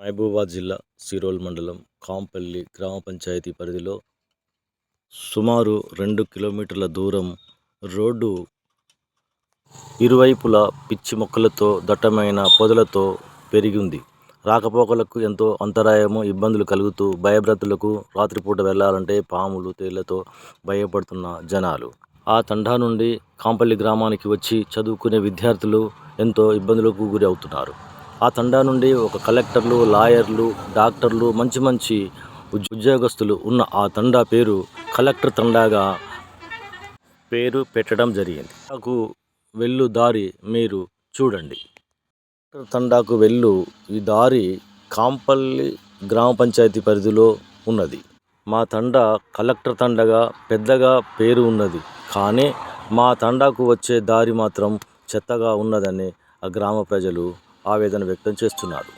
మహబూబాబాద్ జిల్లా సిరోల్ మండలం కాంపల్లి గ్రామ పంచాయతీ పరిధిలో సుమారు 2 కిలోమీటర్ల దూరం రోడ్డు ఇరువైపులా పిచ్చి మొక్కలతో దట్టమైన పొదలతో పెరిగి ఉంది. రాకపోకలకు ఎంతో అంతరాయము, ఇబ్బందులు కలుగుతూ భయభ్రాంతులకు రాత్రిపూట వెళ్లాలంటే పాములు, తేళ్లతో భయపడుతున్న జనాలు. ఆ తండా నుండి కాంపల్లి గ్రామానికి వచ్చి చదువుకునే విద్యార్థులు ఎంతో ఇబ్బందులకు గురి అవుతున్నారు. ఆ తండా నుండి ఒక కలెక్టర్లు, లాయర్లు, డాక్టర్లు, మంచి ఉద్యోగస్తులు ఉన్న ఆ తండా పేరు కలెక్టర్ తండాగా పేరు పెట్టడం జరిగింది. నాకు వెళ్ళు దారి మీరు చూడండి. కలెక్టర్ తండాకు వెళ్ళు ఈ దారి కాంపల్లి గ్రామ పంచాయతీ పరిధిలో ఉన్నది. మా తండా కలెక్టర్ తండగా పెద్దగా పేరు ఉన్నది. కానీ మా తండాకు వచ్చే దారి మాత్రం చెత్తగా ఉన్నదని ఆ గ్రామ ప్రజలు ఆవేదన వ్యక్తం చేస్తున్నారు.